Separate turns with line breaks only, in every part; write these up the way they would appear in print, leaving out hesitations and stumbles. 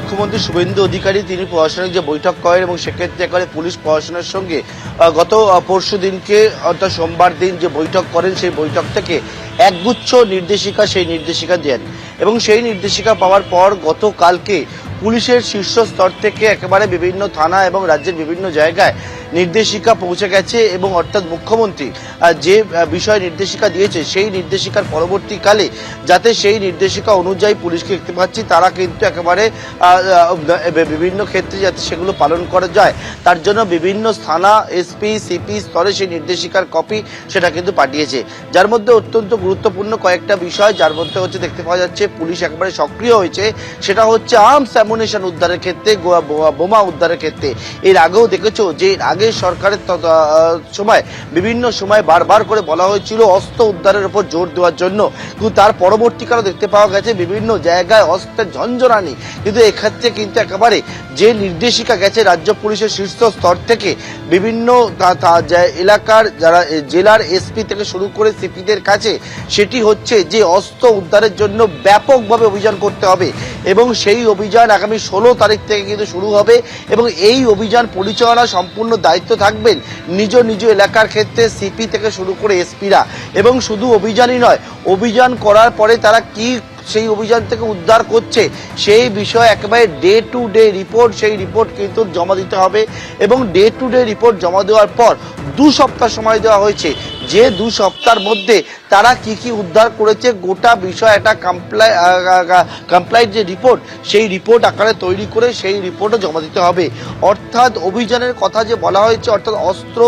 মুখ্যমন্ত্রী শুভেন্দু অধিকারী তিনি প্রশাসনিক যে বৈঠক করেন এবং সেক্ষেত্রে করে পুলিশ প্রশাসনের সঙ্গে গত পরশু দিনকে অর্থাৎ সোমবার দিন যে বৈঠক করেন সেই বৈঠক থেকে একগুচ্ছ নির্দেশিকা সেই নির্দেশিকা দেন এবং সেই নির্দেশিকা পাওয়ার পর গতকালকে পুলিশের শীর্ষ স্তর থেকে একেবারে বিভিন্ন থানা এবং রাজ্যের বিভিন্ন জায়গায় নির্দেশিকা পৌঁছে গেছে এবং অর্থাৎ মুখ্যমন্ত্রী যে বিষয় নির্দেশিকা দিয়েছে সেই নির্দেশিকার পরবর্তীকালে যাতে সেই নির্দেশিকা অনুযায়ী পুলিশকে দেখতে পাচ্ছি তারা কিন্তু একেবারে বিভিন্ন ক্ষেত্রে যাতে সেগুলো পালন করা যায় তার জন্য বিভিন্ন থানা এসপি সিপি স্তরে সেই নির্দেশিকার কপি সেটা কিন্তু পাঠিয়েছে, যার মধ্যে অত্যন্ত গুরুত্বপূর্ণ কয়েকটা বিষয়, যার মধ্যে হচ্ছে দেখতে পাওয়া যাচ্ছে পুলিশ একেবারে সক্রিয় হয়েছে, সেটা হচ্ছে আর্মস অ্যামুনিশন উদ্ধারের ক্ষেত্রে, বোমা উদ্ধারের ক্ষেত্রে। এর আগেও দেখেছো যে আগের সরকারের সময় বিভিন্ন সময় বারবার করে বলা হয়েছিল অস্ত্র উদ্ধারের উপর জোর দেওয়ার জন্য, কিন্তু তার পরবর্তীকালে দেখতে পাওয়া গেছে বিভিন্ন জায়গায় অস্ত্রের ঝঞ্ঝনানি, কিন্তু এক্ষেত্রে কিন্তু একেবারে যে নির্দেশিকা গেছে রাজ্য পুলিশের শীর্ষ স্তর থেকে বিভিন্ন এলাকার যারা জেলার এসপি থেকে শুরু করে সিপিদের কাছে, সেটি হচ্ছে যে অস্ত্র উদ্ধারের জন্য ব্যাপকভাবে অভিযান করতে হবে এবং সেই অভিযান আগামী 16 তারিখ থেকে কিন্তু শুরু হবে এবং এই অভিযান পরিচালনা সম্পূর্ণ দায়িত্ব থাকবেন নিজ নিজ এলাকার ক্ষেত্রে সিপি থেকে শুরু করে এসপিরা। এবং শুধু অভিযানই নয়, অভিযান করার পরে তারা কি সেই অভিযান থেকে উদ্ধার করছে সেই বিষয়ে একেবারে ডে টু ডে রিপোর্ট, সেই রিপোর্ট কিন্তু জমা দিতে হবে এবং ডে টু ডে রিপোর্ট জমা দেওয়ার পর 2 সপ্তাহ সময় দেওয়া হয়েছে, যে 2 সপ্তাহের মধ্যে তারা কি কি উদ্ধার করেছে গোটা বিষয় একটা কমপ্লাইট যে রিপোর্ট সেই রিপোর্ট আকারে তৈরি করে সেই রিপোর্টও জমা দিতে হবে। অর্থাৎ অভিযানের কথা যে বলা হয়েছে, অর্থাৎ অস্ত্র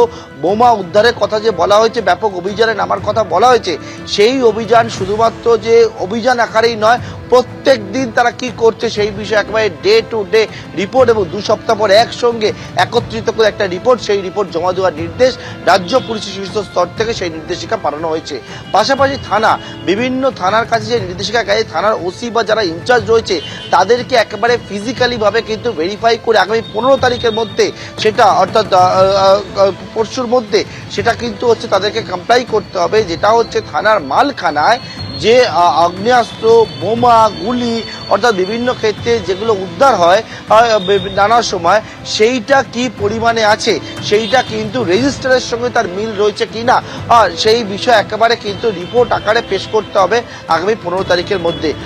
বোমা উদ্ধারের কথা যে বলা হয়েছে, ব্যাপক অভিযানে নামার কথা বলা হয়েছে, সেই অভিযান শুধুমাত্র যে অভিযান আকারেই নয়, প্রত্যেক দিন তারা কি করছে সেই বিষয়ে একেবারে ডে টু ডে রিপোর্ট এবং 2 সপ্তাহ পর একসঙ্গে একত্রিত করে একটা রিপোর্ট, সেই রিপোর্ট জমা দেওয়ার নির্দেশ রাজ্য পুলিশের শীর্ষ স্তর থেকে সেই নির্দেশিকা পাঠানো হয়েছে। পাশাপাশি থানা, বিভিন্ন থানার কাছে যে নির্দেশিকা গেছে, থানার ওসি বা যারা ইনচার্জ রয়েছে তাদেরকে একেবারে ফিজিক্যালি ভাবে কিন্তু ভেরিফাই করে আগামী 15 তারিখের মধ্যে সেটা অর্থাৎ পরশুর মধ্যে সেটা কিন্তু হচ্ছে তাদেরকে কমপ্লাই করতে হবে, যেটা হচ্ছে থানার মালখানায় যে আগ্নেয়াস্ত্র বোমা গুলি অর্থাৎ বিভিন্ন ক্ষেত্রে যেগুলো উদ্ধার হয় নানা সময়, সেইটা কি পরিমাণে আছে সেইটা কিন্তু রেজিস্টারের সঙ্গে তার মিল রয়েছে কিনা সেই বিষয় একেবারে কিন্তু রিপোর্ট আকারে পেশ করতে হবে আগামী 15 তারিখের মধ্যে।